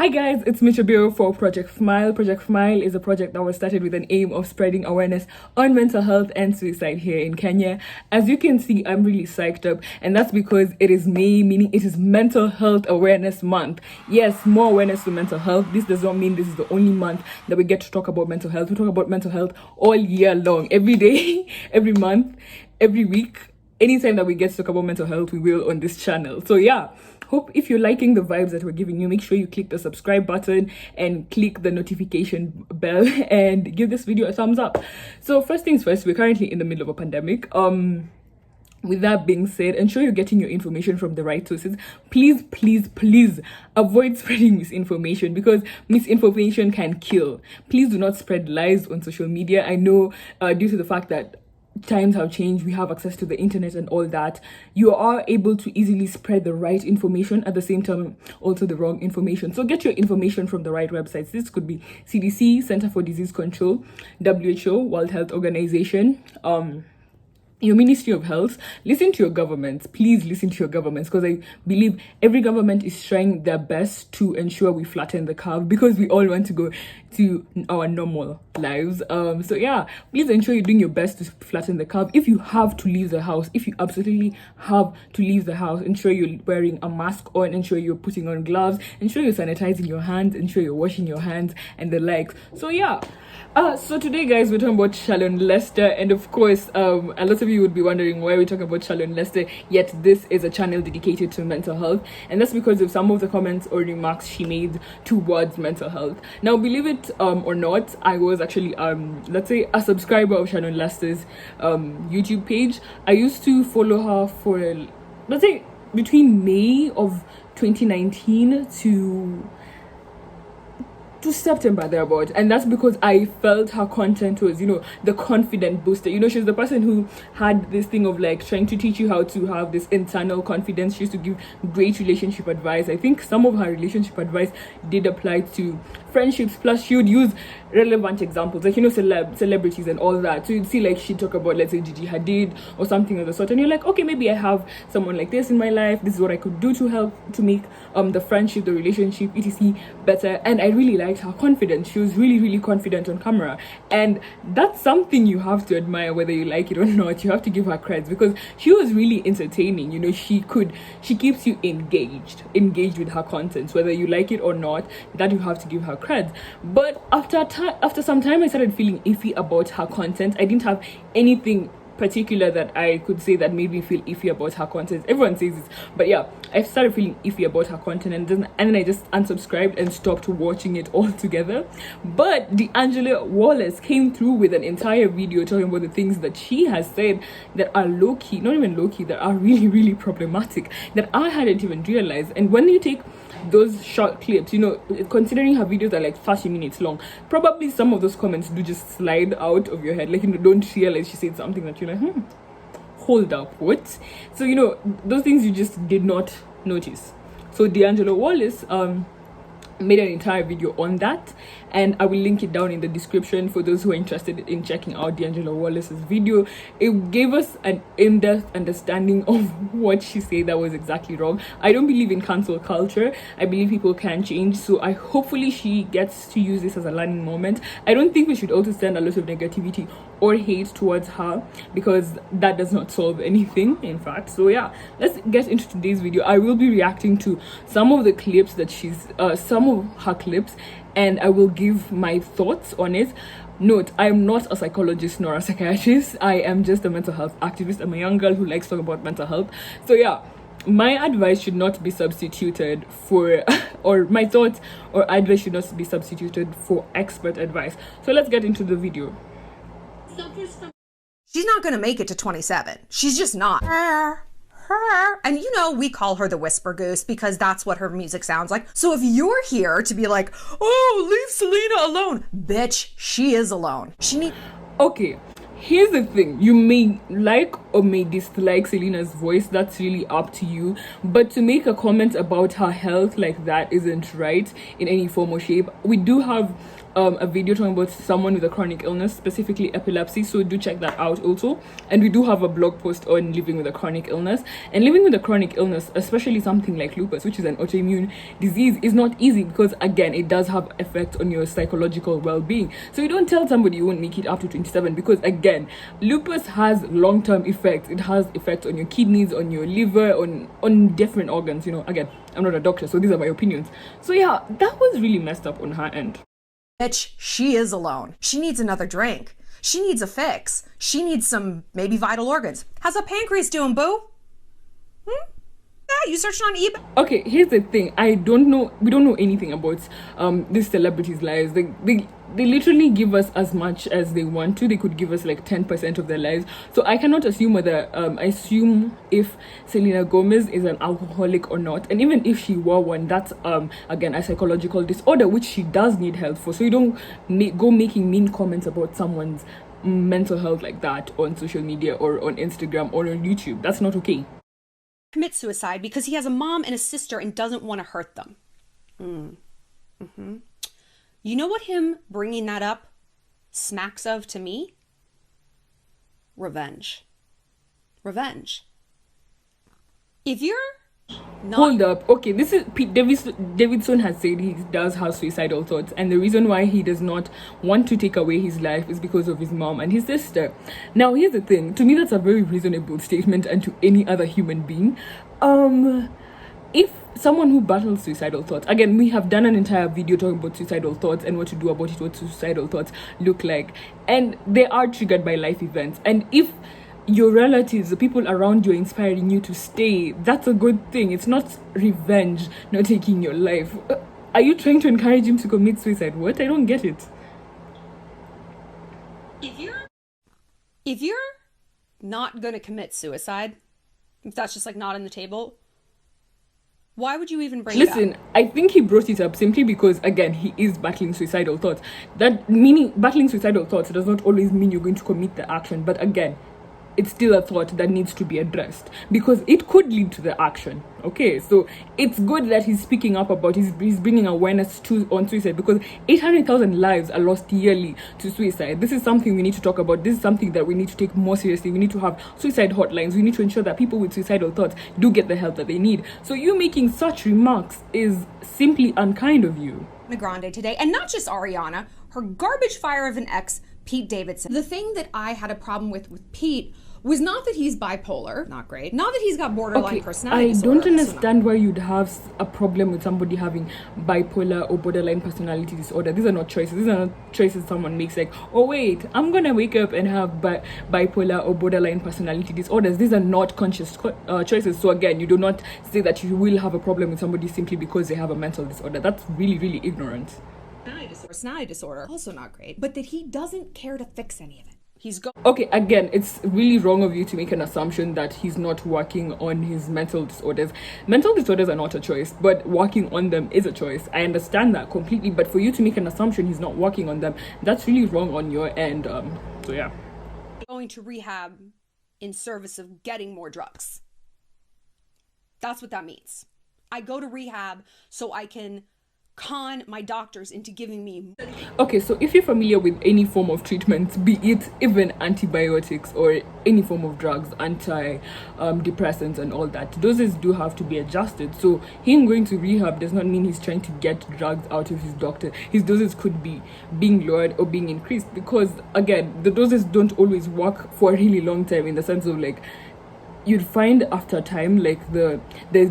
Hi guys, it's Mitchabiro for Project Fmile. Project Fmile is a project that was started with an aim of spreading awareness on mental health and suicide here in Kenya. As you can see, I'm really psyched up, and that's because it is May, meaning it is Mental Health Awareness Month. Yes, more awareness to mental health. This does not mean this is the only month that we get to talk about mental health. We talk about mental health all year long, every day, every month, every week. Anytime that we get to talk about mental health, we will on this channel. So yeah, hope if you're liking the vibes that we're giving you, make sure you click the subscribe button and click the notification bell and give this video a thumbs up. So first things first, we're currently in the middle of a pandemic. With that being said, ensure you're getting your information from the right sources. Please avoid spreading misinformation, because misinformation can kill. Please do not spread lies on social media. I know due to the fact that times have changed, we have access to the internet and all that, you are able to easily spread the right information, at the same time also the wrong information. So get your information from the right websites. This could be CDC, Center for Disease Control, WHO, World Health Organization, your Ministry of Health. Listen to your governments. Please listen to your governments, because I believe every government is trying their best to ensure we flatten the curve, because we all want to go to our normal lives. So yeah, please ensure you're doing your best to flatten the curve. If you have to leave the house, if you absolutely have to leave the house, ensure you're wearing a mask on, ensure you're putting on gloves, ensure you're sanitizing your hands, ensure you're washing your hands and the likes. So yeah, so today guys, we're talking about Shallon Lester, and of course a lot of you would be wondering why we're talking about Shallon Lester, yet this is a channel dedicated to mental health, and that's because of some of the comments or remarks she made towards mental health. Now, believe it or not, I was actually let's say a subscriber of Shallon Lester's YouTube page. I used to follow her for, let's say, between May of 2019 to September thereabout, and that's because I felt her content was, you know, the confident booster. You know, she's the person who had this thing of like trying to teach you how to have this internal confidence. She used to give great relationship advice. I think some of her relationship advice did apply to friendships, plus she would use relevant examples, like, you know, celebrities and all that. So you'd see like she'd talk about, let's say, Gigi Hadid or something of the sort, and you're like, okay, maybe I have someone like this in my life, this is what I could do to help to make the friendship, the relationship, etc. better. And I really liked her confidence. She was really confident on camera, and that's something you have to admire, whether you like it or not. You have to give her credit, because she was really entertaining. You know, she keeps you engaged with her content, whether you like it or not. That you have to give her credit. But after some time, I started feeling iffy about her content. I didn't have anything particular that I could say that made me feel iffy about her content. Everyone says this, but yeah, I started feeling iffy about her content, and then I just unsubscribed and stopped watching it altogether. But D'Angelo Wallace came through with an entire video talking about the things that she has said that are low-key, not even low-key, that are really problematic, that I hadn't even realized. And when you take those short clips, you know, considering her videos are like 30 minutes long, probably some of those comments do just slide out of your head, like, you know, don't realize she said something that you're like, hold up, what? So, you know, those things you just did not notice. So D'Angelo Wallace made an entire video on that, and I will link it down in the description for those who are interested in checking out D'Angelo Wallace's video. It gave us an in-depth understanding of what she said that was exactly wrong. I don't believe in cancel culture. I believe people can change, so I hopefully she gets to use this as a learning moment. I don't think we should also send a lot of negativity or hate towards her, because that does not solve anything, in fact. So yeah, let's get into today's video. I will be reacting to some of the clips that some of her clips, and I will give my thoughts on it. Note, I am not a psychologist nor a psychiatrist. I am just a mental health activist. I'm a young girl who likes talking about mental health. So yeah, my advice should not be substituted for or my thoughts or advice should not be substituted for expert advice. So let's get into the video. She's not going to make it to 27. She's just not. And you know, we call her the whisper goose because that's what her music sounds like. So if you're here to be like, oh, leave Selena alone, bitch, she is alone. Okay, here's the thing. You may like or may dislike Selena's voice. That's really up to you. But to make a comment about her health like that isn't right in any form or shape. We do have a video talking about someone with a chronic illness, specifically epilepsy, so do check that out also. And we do have a blog post on living with a chronic illness. And living with a chronic illness, especially something like lupus, which is an autoimmune disease, is not easy, because again, it does have effect on your psychological well-being. So you don't tell somebody you won't make it up to 27, because again, lupus has long-term effects. It has effects on your kidneys, on your liver, on different organs. Again, I'm not a doctor, so these are my opinions. So yeah, that was really messed up on her end. Bitch, she is alone. She needs another drink. She needs a fix. She needs some maybe vital organs. How's that pancreas doing, boo? Yeah, you searched on eBay. Okay, here's the thing. We don't know anything about these celebrities' lives. They literally give us as much as they want to. They could give us like 10% of their lives. So I cannot assume whether I assume if Selena Gomez is an alcoholic or not. And even if she were one, that's again a psychological disorder which she does need help for. So you don't go making mean comments about someone's mental health like that on social media or on Instagram or on YouTube. That's not okay. Commit suicide because he has a mom and a sister and doesn't want to hurt them. You know what him bringing that up smacks of to me? Revenge. If you're not... Hold up. Okay, this is Pete Davidson has said he does have suicidal thoughts, and the reason why he does not want to take away his life is because of his mom and his sister. Now, here's the thing. To me, that's a very reasonable statement, and to any other human being. If someone who battles suicidal thoughts, again, we have done an entire video talking about suicidal thoughts and what to do about it, what suicidal thoughts look like, and they are triggered by life events. And if your relatives, the people around you, are inspiring you to stay, that's a good thing. It's not revenge not taking your life. Are you trying to encourage him to commit suicide? What? I don't get it. If you're not gonna commit suicide, if that's just like not on the table, why would you even bring it up? Listen, I think he brought it up simply because, again, he is battling suicidal thoughts. That meaning, battling suicidal thoughts does not always mean you're going to commit the action. But again, it's still a thought that needs to be addressed because it could lead to the action. Okay, so it's good that he's speaking up about he's bringing awareness on suicide, because 800,000 lives are lost yearly to suicide. This is something we need to talk about. This is something that we need to take more seriously. We need to have suicide hotlines. We need to ensure that people with suicidal thoughts do get the help that they need. So you making such remarks is simply unkind of you. Grande today, and not just Ariana, her garbage fire of an ex, Pete Davidson. The thing that I had a problem with Pete was not that he's bipolar, not great, not that he's got borderline personality disorder. I don't understand why you'd have a problem with somebody having bipolar or borderline personality disorder. These are not choices. These are not choices someone makes like, oh wait, I'm gonna wake up and have bipolar or borderline personality disorders. These are not conscious choices. So again, you do not say that you will have a problem with somebody simply because they have a mental disorder. That's really, really ignorant. Personality disorder, also not great, but that he doesn't care to fix any of it. Okay, again, it's really wrong of you to make an assumption that he's not working on his mental disorders. Mental disorders are not a choice, but working on them is a choice. I understand that completely, but for you to make an assumption he's not working on them, that's really wrong on your end. So yeah. Going to rehab in service of getting more drugs. That's what that means. I go to rehab so I can con my doctors into giving me... Okay, so if you're familiar with any form of treatment, be it even antibiotics or any form of drugs, anti-depressants and all that, doses do have to be adjusted. So him going to rehab does not mean he's trying to get drugs out of his doctor. His doses could be being lowered or being increased because, again, the doses don't always work for a really long time, in the sense of like, you'd find after time like the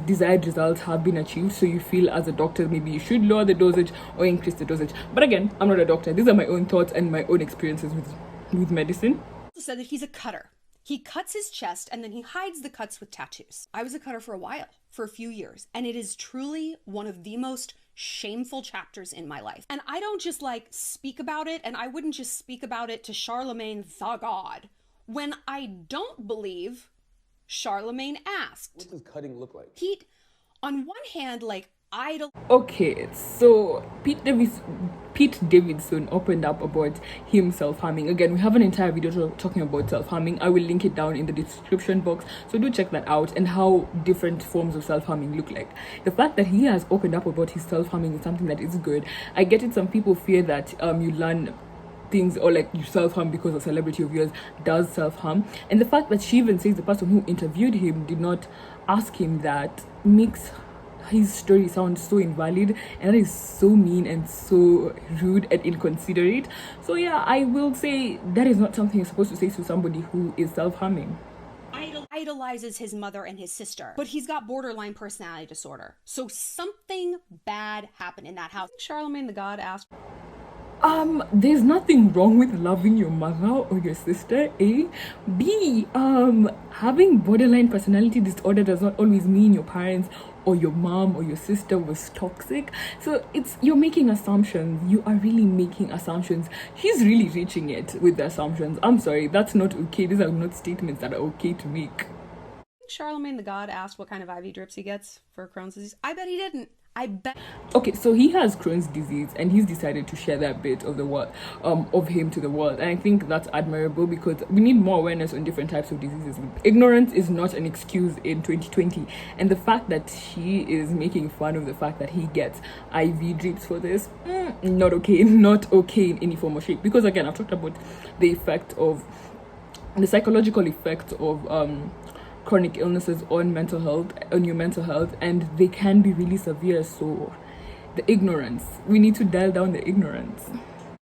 desired results have been achieved, so you feel as a doctor maybe you should lower the dosage or increase the dosage. But again, I'm not a doctor. These are my own thoughts and my own experiences with medicine. He said that he's a cutter. He cuts his chest and then he hides the cuts with tattoos. I was a cutter for a while, for a few years, and it is truly one of the most shameful chapters in my life. And I don't just like speak about it, and I wouldn't just speak about it to Charlemagne the God when I don't believe Charlemagne asked. What does cutting look like? Pete, on one hand, like, Okay, so Pete Davidson opened up about him self-harming. Again, we have an entire video talking about self-harming. I will link it down in the description box, so do check that out, and how different forms of self-harming look like. The fact that he has opened up about his self-harming is something that is good. I get it, some people fear that you learn things, or like you self-harm because a celebrity of yours does self-harm, and the fact that she even says the person who interviewed him did not ask him that makes his story sounds so invalid, and that is so mean and so rude and inconsiderate. So yeah, I will say that is not something you're supposed to say to somebody who is self-harming. Idolizes his mother and his sister, but he's got borderline personality disorder, so something bad happened in that house. Charlemagne the God asked, there's nothing wrong with loving your mother or your sister, A. B, having borderline personality disorder does not always mean your parents or your mom or your sister was toxic. So you're making assumptions. You are really making assumptions. She's really reaching it with the assumptions. I'm sorry, that's not okay. These are not statements that are okay to make. Charlemagne the God asked what kind of IV drips he gets for Crohn's disease. I bet he didn't. I bet. Okay, so he has Crohn's disease, and he's decided to share that bit of the world, of him to the world, and I think that's admirable, because we need more awareness on different types of diseases. Ignorance is not an excuse in 2020, and the fact that she is making fun of the fact that he gets IV drips for this, not okay, not okay in any form or shape. Because again, I've talked about the psychological effect of chronic illnesses on your mental health, and they can be really severe. So the ignorance, we need to dial down the ignorance.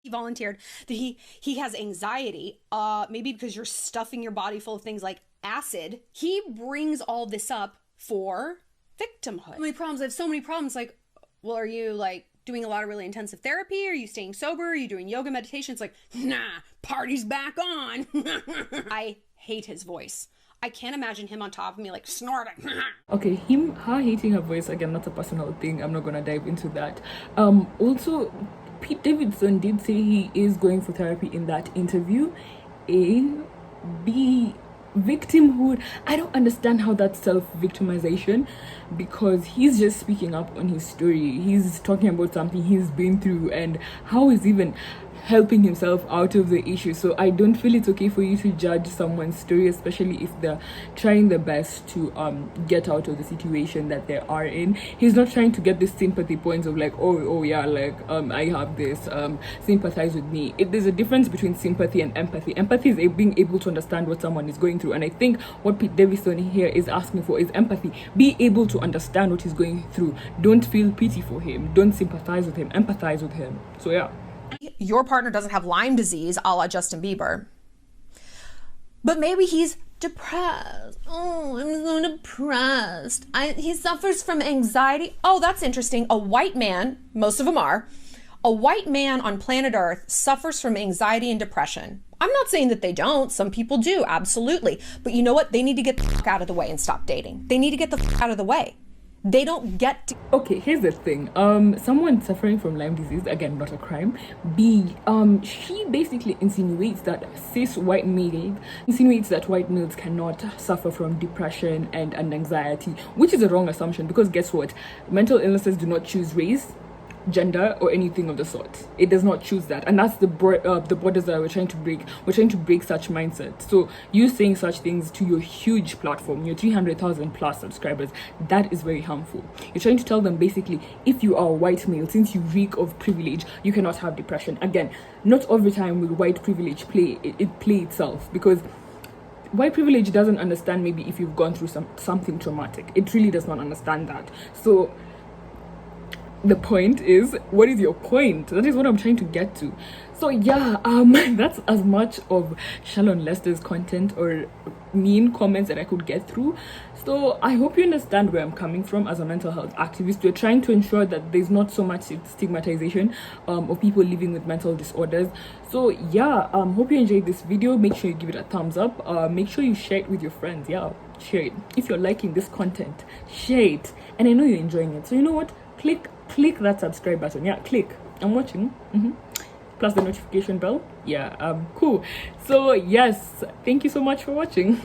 He volunteered that he has anxiety, maybe because you're stuffing your body full of things like acid. He brings all this up for victimhood. So many problems. I have so many problems. Like, well, are you like doing a lot of really intensive therapy? Are you staying sober? Are you doing yoga, meditation? It's like, nah, party's back on. I hate his voice. I can't imagine him on top of me like snorting. Okay, her hating her voice, again, that's a personal thing. I'm not gonna dive into that. Also, Pete Davidson did say he is going for therapy in that interview. A. B. Victimhood. I don't understand how that's self-victimization, because he's just speaking up on his story. He's talking about something he's been through, and how is even helping himself out of the issue. So I don't feel it's okay for you to judge someone's story, especially if they're trying their best to get out of the situation that they are in. He's not trying to get this sympathy points of like, oh yeah, like I have this, sympathize with me. There's a difference between sympathy and empathy. Empathy is being able to understand what someone is going through, and I think what Pete Davidson here is asking for is empathy. Be able to understand what he's going through. Don't feel pity for him, don't sympathize with him, empathize with him. So yeah, your partner doesn't have Lyme disease a la Justin Bieber, but maybe he's depressed. Oh, I'm so depressed. He suffers from anxiety. Oh, that's interesting. A white man, most of them are, a white man on planet Earth suffers from anxiety and depression. I'm not saying that they don't. Some people do, absolutely. But you know what? They need to get the fuck out of the way and stop dating. They need to get the fuck out of the way. They don't get to. Okay, here's the thing. Someone suffering from Lyme disease, again, not a crime. B, she basically insinuates that white males cannot suffer from depression and anxiety, which is a wrong assumption, because guess what? Mental illnesses do not choose race, gender, or anything of the sort. It does not choose that, and that's the borders that we're trying to break. We're trying to break such mindsets. So you saying such things to your huge platform, your 300,000 plus subscribers, that is very harmful. You're trying to tell them basically, if you are a white male, since you reek of privilege, you cannot have depression. Again, not every time will white privilege play itself, because white privilege doesn't understand maybe if you've gone through something traumatic. It really does not understand that. So the point is, what is your point? That is what I'm trying to get to. So yeah, that's as much of Shallon Lester's content or mean comments that I could get through. So I hope you understand where I'm coming from as a mental health activist. We're trying to ensure that there's not so much stigmatization of people living with mental disorders. So yeah, hope you enjoyed this video. Make sure you give it a thumbs up. Make sure you share it with your friends. Yeah, share it. If you're liking this content, share it. And I know you're enjoying it. So you know what? Click that subscribe button. Yeah, click. I'm watching. Plus the notification bell. Yeah, cool. So yes, thank you so much for watching.